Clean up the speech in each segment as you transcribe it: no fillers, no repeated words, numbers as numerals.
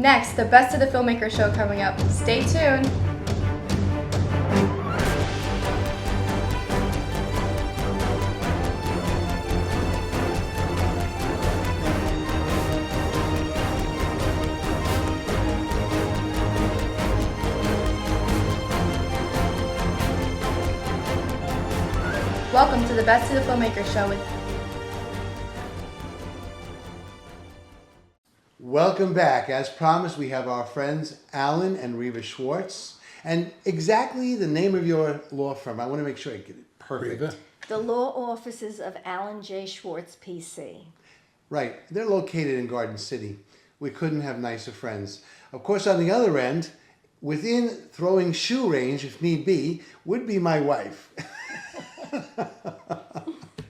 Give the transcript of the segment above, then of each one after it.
Next, the Best of the Filmmakers show coming up. Stay tuned. Welcome to the Best of the Filmmakers show with Welcome back. As promised, we have our friends Alan and Riva Schwartz. And exactly the name of your law firm. I want to make sure I get it perfect. Riva. The law offices of Alan J. Schwartz, PC. Right. They're located in Garden City. We couldn't have nicer friends. Of course, on the other end, within throwing shoe range, if need be, would be my wife.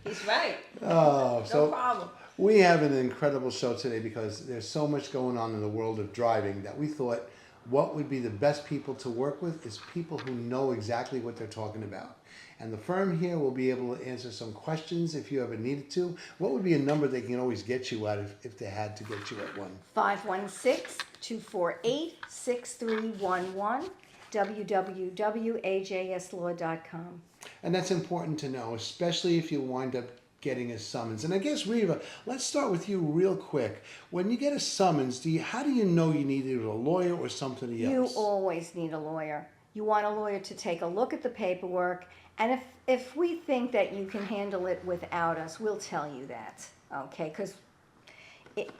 He's right. Oh, No problem. We have an incredible show today because there's so much going on in the world of driving that we thought what would be the best people to work with is people who know exactly what they're talking about. And the firm here will be able to answer some questions if you ever needed to. What would be a number they can always get you at if they had to get you at one? 516-248-6311, www.ajslaw.com. And that's important to know, especially if you wind up getting a summons. And I guess, Riva, let's start with you real quick. When you get a summons, how do you know you need either a lawyer or somebody else? You always need a lawyer. You want a lawyer to take a look at the paperwork, and if we think that you can handle it without us, we'll tell you that, okay?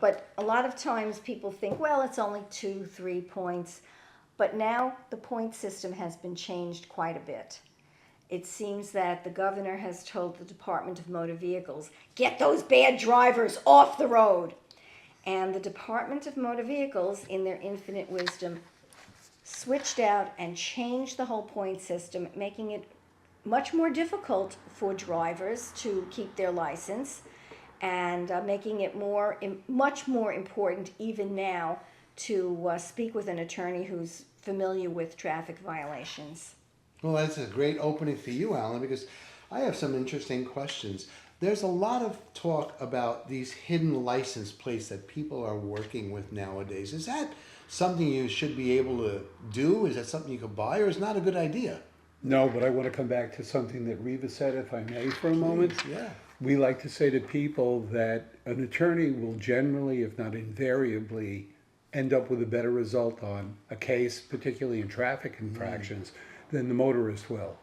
But a lot of times people think, well, it's only 2-3 points, but now the point system has been changed quite a bit. It seems that the governor has told the Department of Motor Vehicles, get those bad drivers off the road. And the Department of Motor Vehicles, in their infinite wisdom, switched out and changed the whole point system, making it much more difficult for drivers to keep their license and making it much more important even now to speak with an attorney who's familiar with traffic violations. Well, that's a great opening for you, Alan, because I have some interesting questions. There's a lot of talk about these hidden license plates that people are working with nowadays. Is that something you should be able to do? Is that something you could buy, or is it not a good idea? No, but I want to come back to something that Riva said, if I may, for a moment. Yeah. We like to say to people that an attorney will generally, if not invariably, end up with a better result on a case, particularly in traffic infractions, than the motorist will.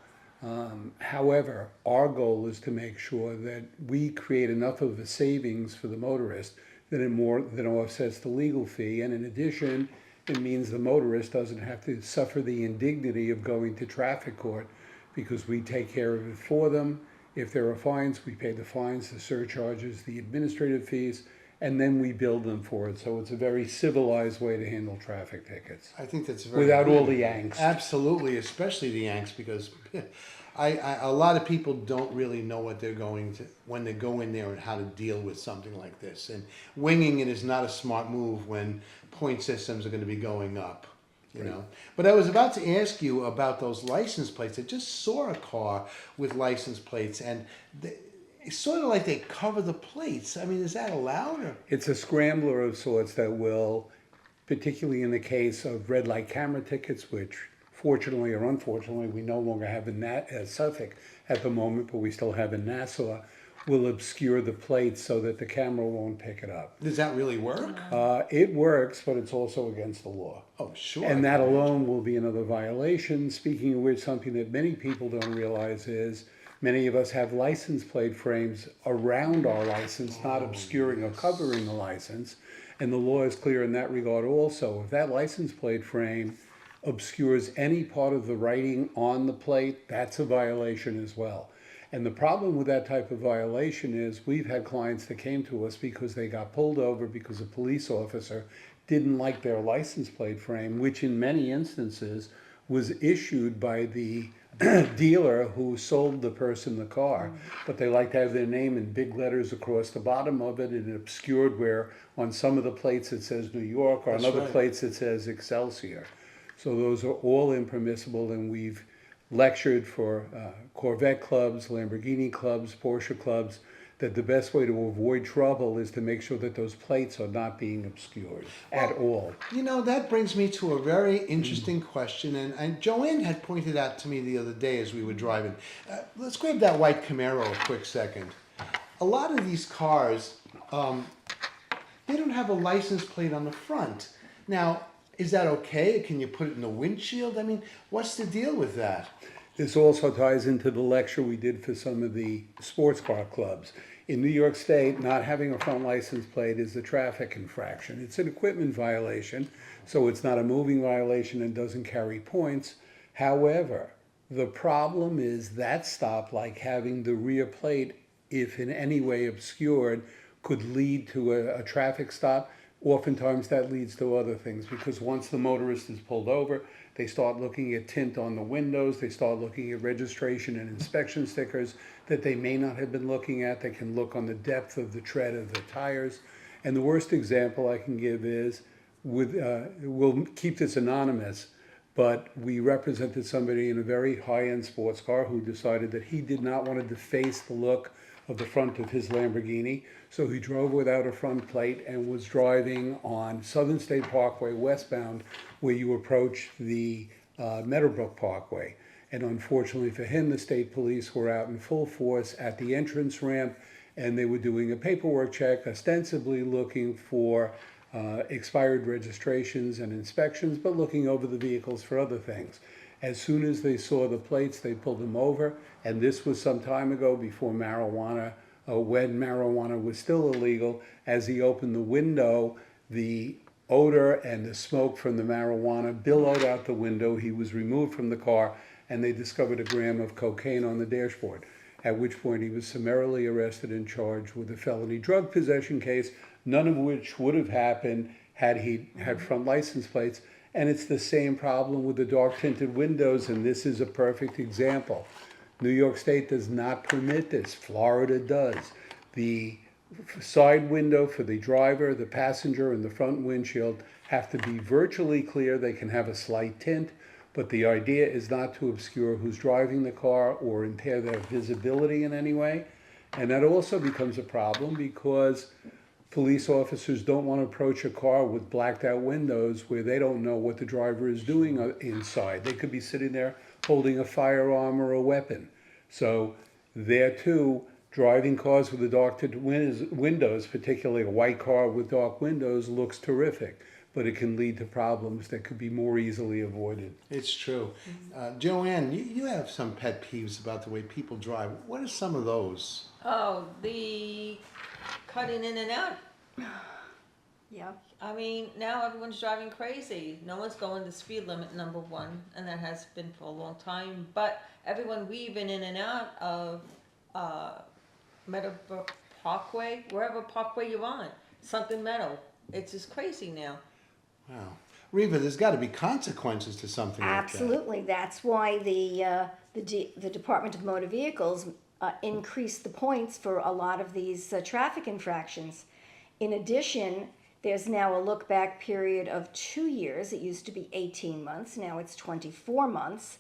However, our goal is to make sure that we create enough of a savings for the motorist that it more than offsets the legal fee. And in addition, it means the motorist doesn't have to suffer the indignity of going to traffic court because we take care of it for them. If there are fines, we pay the fines, the surcharges, the administrative fees, and then we bill them for it. So it's a very civilized way to handle traffic tickets. I think that's very without good. all the angst. Absolutely, especially the angst, because a lot of people don't really know what they're going to when they go in there and how to deal with something like this. And winging it is not a smart move when point systems are going to be going up. You know. But I was about to ask you about those license plates. I just saw a car with license plates, and it's sort of like they cover the plates. I mean, is that allowed? Or? It's a scrambler of sorts that will, particularly in the case of red light camera tickets, which fortunately or unfortunately we no longer have in Suffolk at the moment, but we still have in Nassau, will obscure the plates so that the camera won't pick it up. Does that really work? It works, but it's also against the law. Oh, sure. And that alone will be another violation. Speaking of which, something that many people don't realize is many of us have license plate frames around our license, not obscuring or covering the license. And the law is clear in that regard also. If that license plate frame obscures any part of the writing on the plate, that's a violation as well. And the problem with that type of violation is we've had clients that came to us because they got pulled over because a police officer didn't like their license plate frame, which in many instances was issued by the dealer who sold the person the car. But they like to have their name in big letters across the bottom of it, and obscured where on some of the plates it says New York, or on other plates it says Excelsior. So those are all impermissible, and we've lectured for Corvette clubs, Lamborghini clubs, Porsche clubs, that the best way to avoid trouble is to make sure that those plates are not being obscured at all. You know, that brings me to a very interesting question, and Joann had pointed out to me the other day as we were driving. Let's grab that white Camaro a quick second. A lot of these cars, they don't have a license plate on the front. Now, is that okay? Can you put it in the windshield? I mean, what's the deal with that? This also ties into the lecture we did for some of the sports car clubs. In New York State, not having a front license plate is a traffic infraction. It's an equipment violation, so it's not a moving violation and doesn't carry points. However, the problem is that stop, like having the rear plate, if in any way obscured, could lead to a traffic stop. Oftentimes that leads to other things, because once the motorist is pulled over, they start looking at tint on the windows, they start looking at registration and inspection stickers that they may not have been looking at. They can look on the depth of the tread of the tires. And the worst example I can give is, we'll keep this anonymous, but we represented somebody in a very high-end sports car who decided that he did not want to deface the look of the front of his Lamborghini. So he drove without a front plate and was driving on Southern State Parkway westbound, where you approach the Meadowbrook Parkway. And unfortunately for him, the state police were out in full force at the entrance ramp, and they were doing a paperwork check, ostensibly looking for expired registrations and inspections, but looking over the vehicles for other things. As soon as they saw the plates, they pulled them over, and this was some time ago, before marijuana, when marijuana was still illegal. As he opened the window, the odor and the smoke from the marijuana billowed out the window. He was removed from the car, and they discovered 1 gram of cocaine on the dashboard, at which point he was summarily arrested and charged with a felony drug possession case, none of which would have happened had he had front license plates. And it's the same problem with the dark tinted windows, and this is a perfect example. New York State does not permit this. Florida does. The side window for the driver, the passenger, and the front windshield have to be virtually clear. They can have a slight tint, but the idea is not to obscure who's driving the car or impair their visibility in any way. And that also becomes a problem because police officers don't want to approach a car with blacked out windows where they don't know what the driver is doing inside. They could be sitting there holding a firearm or a weapon. So there too, driving cars with the dark tinted windows, particularly a white car with dark windows, looks terrific, but it can lead to problems that could be more easily avoided. It's true. Joann, you have some pet peeves about the way people drive. What are some of those? Oh, the cutting in and out. Yeah. I mean, now everyone's driving crazy. No one's going the speed limit, number one, and that has been for a long time. But everyone weaving in and out of Meadowbrook Parkway, wherever parkway you're on, Sunken Meadow. It's just crazy now. Wow. Riva, there's got to be consequences to something Absolutely. That's why the Department of Motor Vehicles increased the points for a lot of these traffic infractions. In addition, there's now a look-back period of 2 years. It used to be 18 months. Now it's 24 months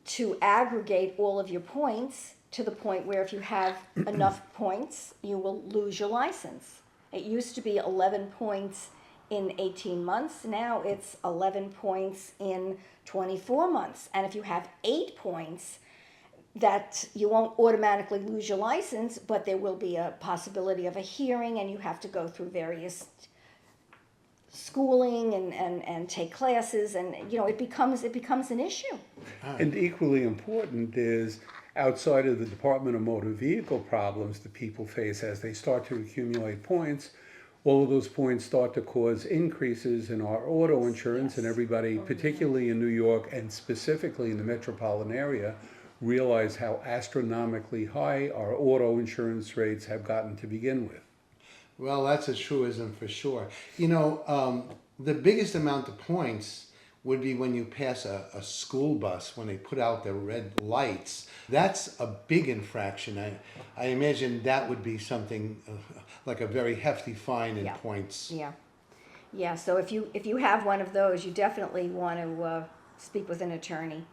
to aggregate all of your points to the point where if you have enough points, you will lose your license. It used to be 11 points in 18 months. Now it's 11 points in 24 months. And if you have 8 points, that you won't automatically lose your license, but there will be a possibility of a hearing, and you have to go through various schooling and take classes, and it becomes an issue. And equally important is, outside of the Department of Motor Vehicle problems that people face as they start to accumulate points, all of those points start to cause increases in our auto insurance, and everybody, particularly in New York and specifically in the metropolitan area, realize how astronomically high our auto insurance rates have gotten to begin with. Well, that's a truism for sure. The biggest amount of points would be when you pass a school bus, when they put out their red lights. That's a big infraction. I imagine that would be something like a very hefty fine in points. Yeah. So if you have one of those, you definitely want to speak with an attorney.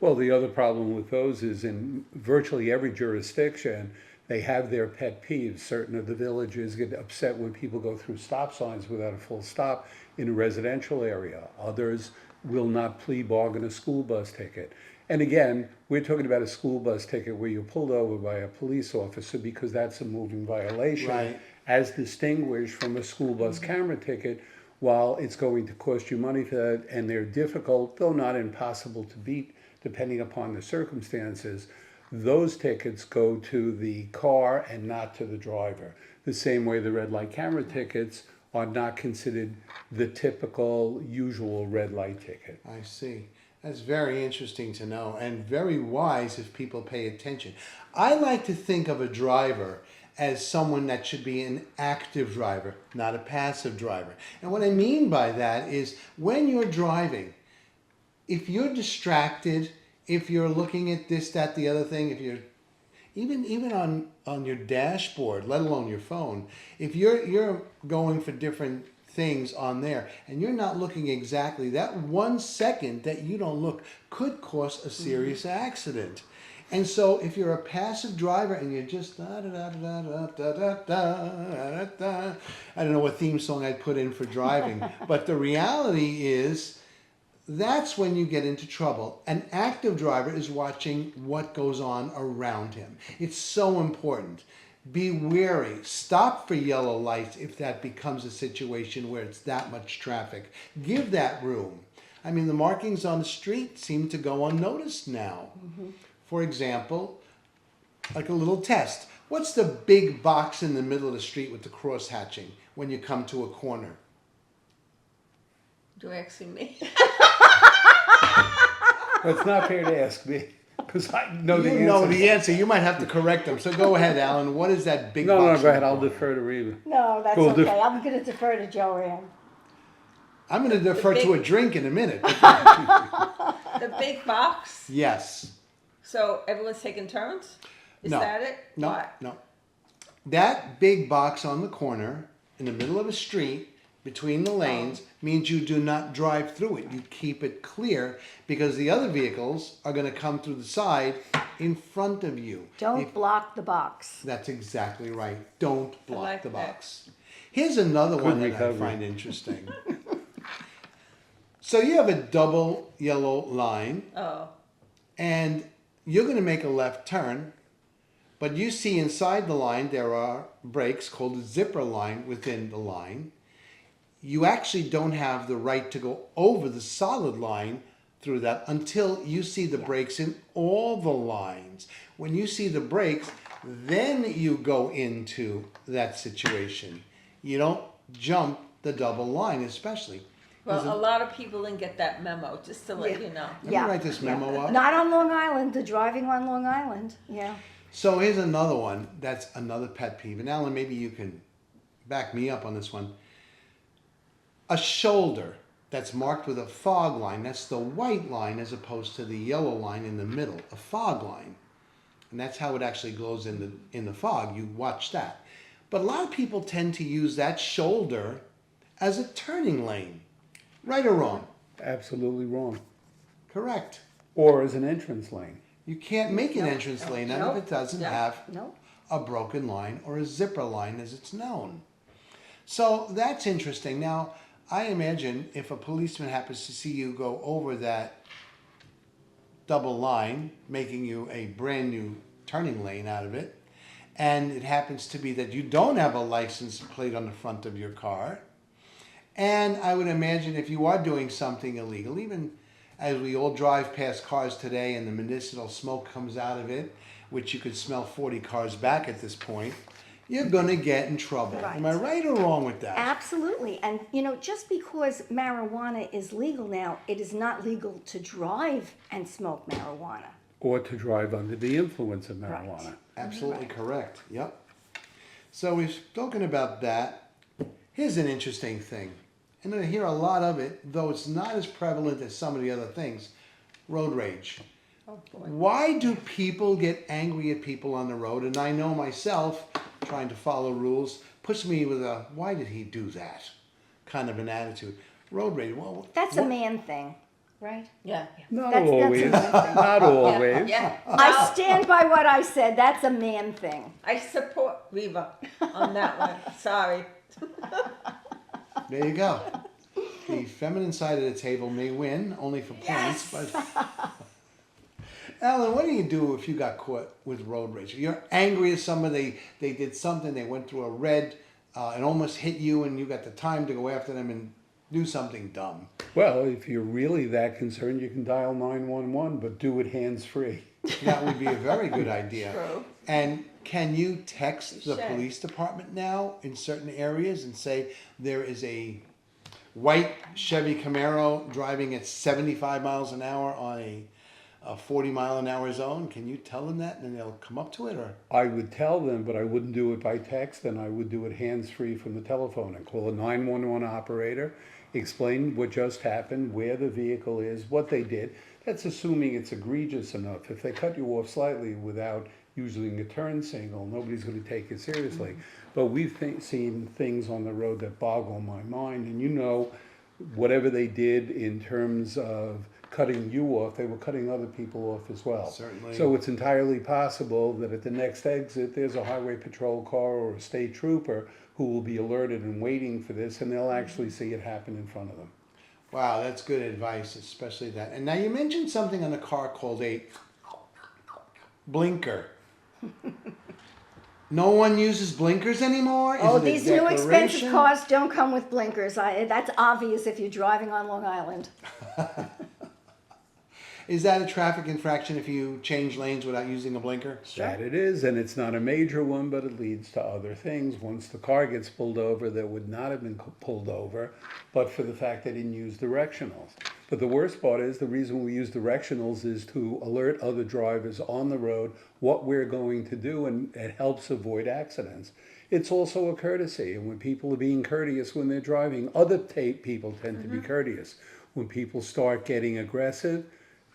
Well, the other problem with those is in virtually every jurisdiction, They have their pet peeves. Certain of the villages get upset when people go through stop signs without a full stop in a residential area. Others will not plea bargain a school bus ticket. And again, we're talking about a school bus ticket where you're pulled over by a police officer because that's a moving violation, Right. as distinguished from a school bus camera ticket. While it's going to cost you money for that, and they're difficult, though not impossible to beat, depending upon the circumstances, those tickets go to the car and not to the driver. The same way the red light camera tickets are not considered the typical, usual red light ticket. I see. That's very interesting to know and very wise if people pay attention. I like to think of a driver as someone that should be an active driver, not a passive driver. And what I mean by that is when you're driving, if you're distracted, if you're looking at this, that, the other thing, if you're even on your dashboard, let alone your phone, if you're going for different things on there and you're not looking exactly, that 1 second that you don't look could cause a serious accident. And so if you're a passive driver and you're just I don't know what theme song I'd put in for driving, but the reality is that's when you get into trouble. An active driver is watching what goes on around him. It's so important. Be wary. Stop for yellow lights if that becomes a situation where it's that much traffic. Give that room. I mean, the markings on the street seem to go unnoticed now. Mm-hmm. For example, like a little test. What's the big box in the middle of the street with the cross hatching when you come to a corner? Do you asking me? Well, it's not fair to ask me, because I know the answer. You know the answer. You might have to correct them. So go ahead, Alan. What is that big box? No, go ahead. in the I'll corner? defer to Riva. No, that's Cool, okay. I'm going to defer to Joann. I'm going to defer to a drink in a minute. The big box. Yes. So everyone's taking turns? Is No. that it? No, Why? no. That big box on the corner in the middle of a street between the lanes means you do not drive through it. You keep it clear because the other vehicles are going to come through the side in front of you. Don't block the box. That's exactly right. Don't block like the that. box. Here's another one that I recovery. find interesting. So you have a double yellow line Oh. and you're going to make a left turn, but you see inside the line there are brakes called a zipper line within the line. You actually don't have the right to go over the solid line through that until you see the brakes in all the lines. When you see the brakes, then you go into that situation. You don't jump the double line, especially. Well, a lot of people didn't get that memo, just to let you know. Let me write this memo up. Not on Long Island, the driving on Long Island. Yeah. So here's another one. That's another pet peeve. And Alan, maybe you can back me up on this one. A shoulder that's marked with a fog line, that's the white line as opposed to the yellow line in the middle, a fog line. And that's how it actually glows in the fog. You watch that. But a lot of people tend to use that shoulder as a turning lane. Right or wrong? Absolutely wrong. Correct. Or as an entrance lane. You can't make an entrance lane out if Nope. it doesn't Yeah. have Nope. a broken line or a zipper line as it's known. So that's interesting. Now, I imagine if a policeman happens to see you go over that double line, making you a brand new turning lane out of it, and it happens to be that you don't have a license plate on the front of your car, and I would imagine if you are doing something illegal, even as we all drive past cars today and the medicinal smoke comes out of it, which you could smell 40 cars back at this point, you're going to get in trouble. Right. Am I right or wrong with that? Absolutely. And, you know, just because marijuana is legal now, it is not legal to drive and smoke marijuana. Or to drive under the influence of marijuana. Right. Absolutely correct. Yep. So we've spoken about that. Here's an interesting thing. And I hear a lot of it, though it's not as prevalent as some of the other things. Road rage. Oh, boy. Why do people get angry at people on the road? And I know myself, trying to follow rules, puts me with a, why did he do that? Kind of an attitude. Road rage. Well, That's a man thing. right? Yeah. Not That's always, a man thing. not always. Yeah. I Now, stand by what I said. That's a man thing. I support Riva on that one. Sorry. There you go. The feminine side of the table may win, only for points, but. Alan, what do you do if you got caught with road rage? You're angry at somebody, they did something, they went through a red and almost hit you, and you got the time to go after them and do something dumb. Well, if you're really that concerned, you can dial 911, but do it hands-free. That would be a very good idea. True. And can you text the Touche. police department now in certain areas and say there is a white Chevy Camaro driving at 75 miles an hour on a 40-mile-an-hour zone? Can you tell them that and they'll come up to it? Or I would tell them, but I wouldn't do it by text, and I would do it hands-free from the telephone and call a 911 operator, explain what just happened, where the vehicle is, what they did. That's assuming it's egregious enough. If they cut you off slightly without using a turn signal, nobody's going to take it seriously. But we've seen things on the road that boggle my mind, and you know, whatever they did in terms of cutting you off, they were cutting other people off as well. Certainly. So it's entirely possible that at the next exit, there's a highway patrol car or a state trooper who will be alerted and waiting for this, and they'll actually see it happen in front of them. wow, that's good advice, especially that. And now you mentioned something on the car called a blinker. No one uses blinkers anymore? Is Oh, it a these new expensive declaration? cars don't come with blinkers. That's obvious if you're driving on Long Island. Is that a traffic infraction if you change lanes without using a blinker? That it is, and it's not a major one, but it leads to other things. Once the car gets pulled over, that would not have been pulled over, but for the fact they didn't use directionals. But the worst part is, the reason we use directionals is to alert other drivers on the road what we're going to do, and it helps avoid accidents. It's also a courtesy, and when people are being courteous when they're driving, other people tend to be courteous. When people start getting aggressive,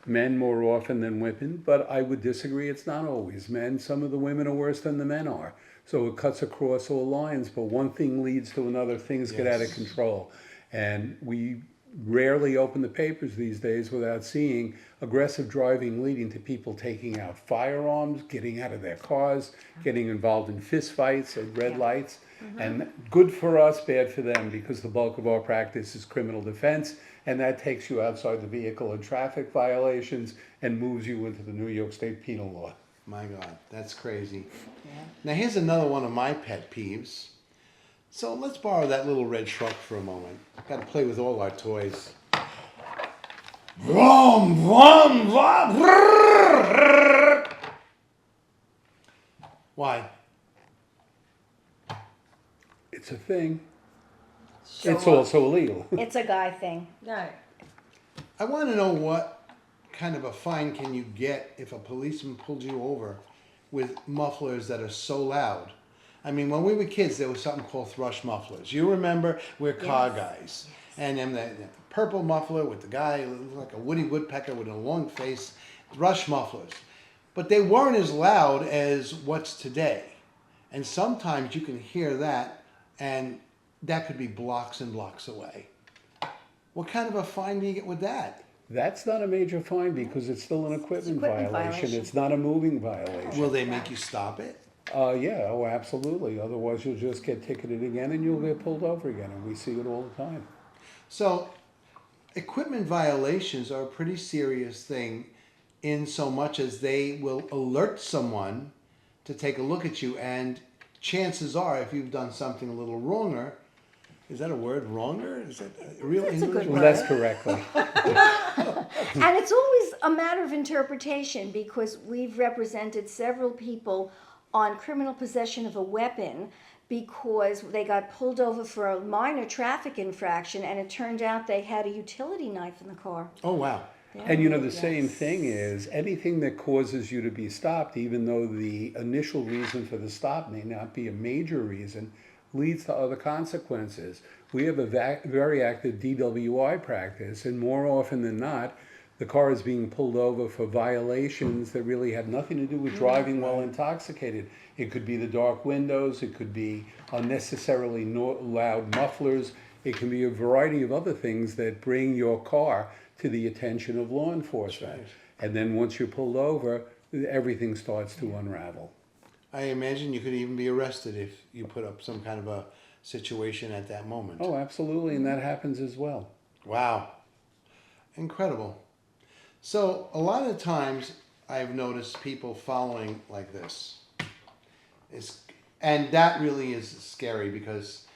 men more often than women, but I would disagree, it's not always men. Some of the women are worse than the men are. So it cuts across all lines, but one thing leads to another, things get out of Yes. control. And we rarely open the papers these days without seeing aggressive driving leading to people taking out firearms, getting out of their cars, getting involved in fist fights at red lights. And good for us, bad for them, because the bulk of our practice is criminal defense, and that takes you outside the vehicle and traffic violations and moves you into the New York State penal law. My God, that's crazy. Now here's another one of my pet peeves. So let's borrow that little red truck for a moment. Got to play with all our toys. Vroom, vroom, vroom, brrr. Why? It's a thing. Show It's off. also illegal. It's a guy thing. Right. I want to know what kind of a fine can you get if a policeman pulled you over with mufflers that are so loud. I mean, when we were kids, there was something called thrush mufflers. You remember? We're car guys. And then the purple muffler with the guy who looked like a Woody Woodpecker with a long face, thrush mufflers. But they weren't as loud as what's today. And sometimes you can hear that, and that could be blocks and blocks away. What kind of a fine do you get with that? That's not a major fine because it's still an equipment, equipment violation. violation. It's not a moving violation. Will they make you stop it? Yeah, oh, absolutely. Otherwise, you'll just get ticketed again and you'll get pulled over again. And we see it all the time. So, equipment violations are a pretty serious thing in so much as they will alert someone to take a look at you, and chances are, if you've done something a little wronger, is that a word, wronger? Is that a real That's a English good Well, word? that's correctly. And it's always a matter of interpretation, because we've represented several people on criminal possession of a weapon because they got pulled over for a minor traffic infraction, and it turned out they had a utility knife in the car. Oh, wow. And you know, the same thing is anything that causes you to be stopped, even though the initial reason for the stop may not be a major reason, leads to other consequences. We have a very active DWI practice, and more often than not, the car is being pulled over for violations that really have nothing to do with driving while intoxicated. It could be the dark windows, it could be unnecessarily loud mufflers, it can be a variety of other things that bring your car to the attention of law enforcement. Right. And then once you're pulled over, everything starts to unravel. I imagine you could even be arrested if you put up some kind of a situation at that moment. Oh, absolutely, and that happens as well. Wow. Incredible. So a lot of times I've noticed people following like this. And that really is scary because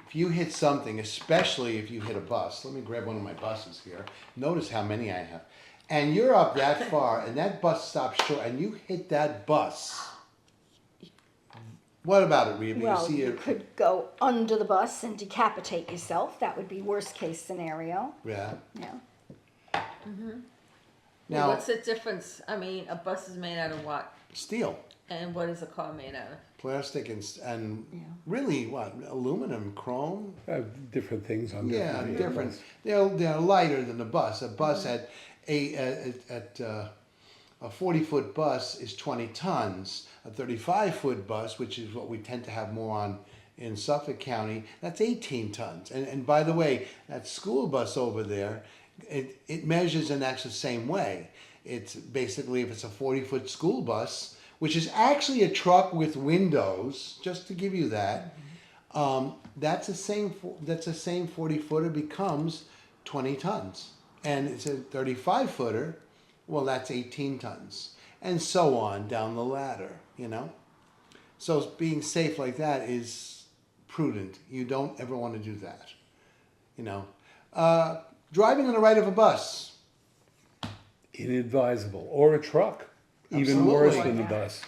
if you hit something, especially if you hit a bus, let me grab one of my buses here. Notice how many I have. And you're up that far and that bus stops short and you hit that bus. What about it, Riva? Well, you could go under the bus and decapitate yourself. That would be worst case scenario. Yeah. Yeah. Now, what's the difference? I mean, a bus is made out of what? steel, And what is a car made out of? plastic, and Yeah. really what? Aluminum, chrome? Different things on Yeah, different different. vehicles. They're lighter than a bus. A bus at a 40-foot bus is 20 tons. A 35-foot bus, which is what we tend to have more on in Suffolk County, that's 18 tons. And by the way, that school bus over there, it measures and acts the same way. It's basically, if it's a 40-foot school bus, which is actually a truck with windows, just to give you that, that's the same 40-footer becomes 20 tons. And it's a 35-footer, well, that's 18 tons. And so on down the ladder, you know? So being safe like that is prudent. You don't ever want to do that, you know? Driving on the right of a bus. Inadvisable. Or a truck, even Absolutely. worse than the bus,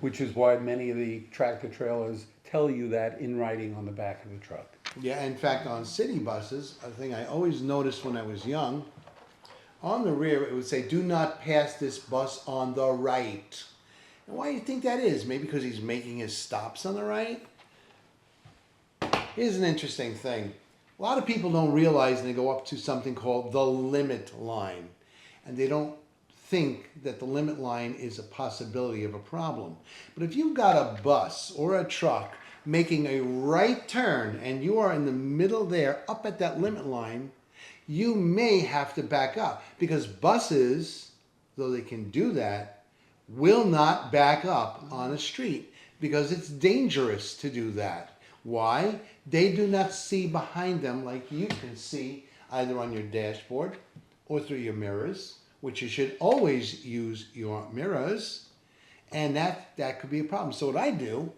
which is why many of the tractor trailers tell you that in writing on the back of the truck. Yeah, in fact, on city buses, a thing I always noticed when I was young, on the rear it would say, "Do not pass this bus on the right." And why do you think that is? Maybe because he's making his stops on the right? Here's an interesting thing. A lot of people don't realize, and they go up to something called the limit line. And they don't think that the limit line is a possibility of a problem. But if you've got a bus or a truck making a right turn and you are in the middle there, up at that limit line, you may have to back up. Because buses, though they can do that, will not back up on a street because it's dangerous to do that. Why? They do not see behind them like you can see either on your dashboard or through your mirrors, which you should always use your mirrors, and that could be a problem. So what I do,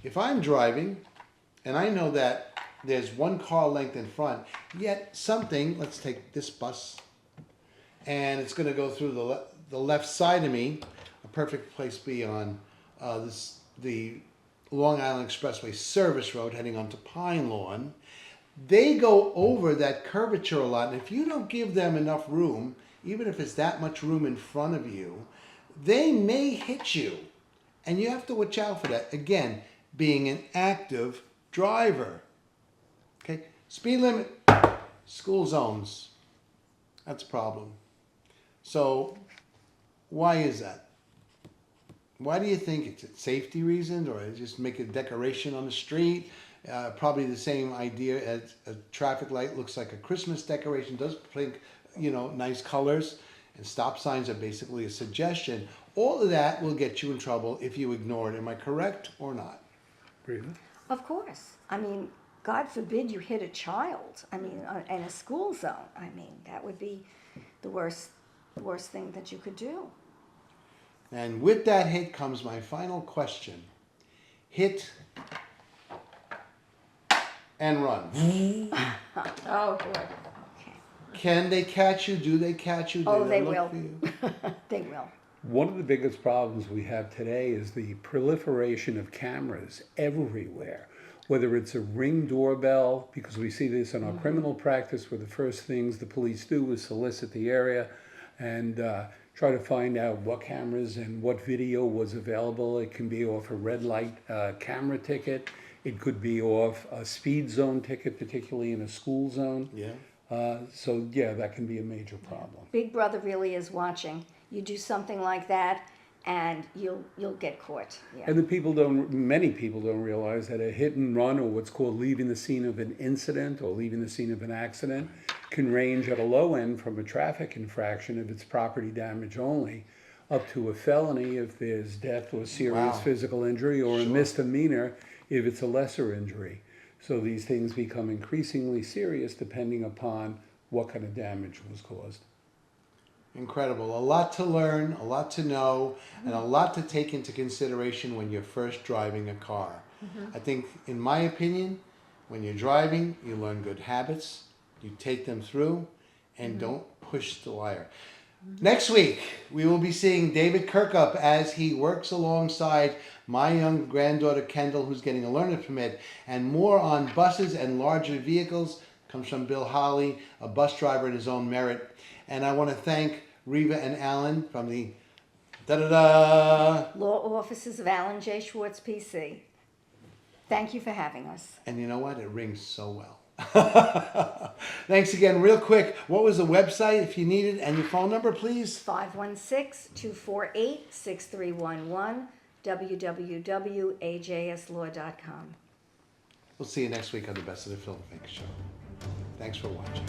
if I'm driving and I know that there's one car length in front, yet something, let's take this bus, and it's going to go through the left side of me, a perfect place to be on the Long Island Expressway service road heading onto Pine Lawn. They go over that curvature a lot, and if you don't give them enough room, even if it's that much room in front of you, they may hit you. And you have to watch out for that. Again, being an active driver. Okay, speed limit, school zones. That's a problem. So, why is that? Why do you think it's safety reasons, or just make a decoration on the street? Probably the same idea as a traffic light looks like a Christmas decoration, does blink, nice colors, and stop signs are basically a suggestion. All of that will get you in trouble if you ignore it. Am I correct or not? Riva? Of course. I mean, God forbid you hit a child. I mean, in a school zone. I mean, that would be the worst thing that you could do. And with that hit comes my final question. Hit and run. Oh, boy. Okay. Can they catch you? Do they catch you? Do Oh, they look will. for you? They will. One of the biggest problems we have today is the proliferation of cameras everywhere. Whether it's a Ring doorbell, because we see this in our criminal practice, where the first things the police do is solicit the area and try to find out what cameras and what video was available. It can be off a red light camera ticket. It could be off a speed zone ticket, particularly in a school zone. Yeah. So yeah, that can be a major problem. Big Brother really is watching. You do something like that, and you'll get caught. Yeah. And many people don't realize that a hit and run, or what's called leaving the scene of an incident or leaving the scene of an accident, can range at a low end from a traffic infraction if it's property damage only, up to a felony if there's death or serious Wow. physical injury, or a Sure. misdemeanor if it's a lesser injury. So these things become increasingly serious depending upon what kind of damage was caused. Incredible. A lot to learn, a lot to know, and a lot to take into consideration when you're first driving a car. I think, in my opinion, when you're driving, you learn good habits, you take them through, and don't push the wire. Next week, we will be seeing David Kirkup as he works alongside my young granddaughter Kendall, who's getting a learner permit, and more on buses and larger vehicles comes from Bill Holly, a bus driver in his own merit. And I want to thank Riva and Alan from the Law offices of Alan J. Schwartz, PC. Thank you for having us. And you know what? It rings so well. Thanks again. Real quick, what was the website if you need it, and your phone number, please? 516-248-6311, www.ajslaw.com. We'll see you next week on the Best of the Filmmakers Show. Thanks for watching.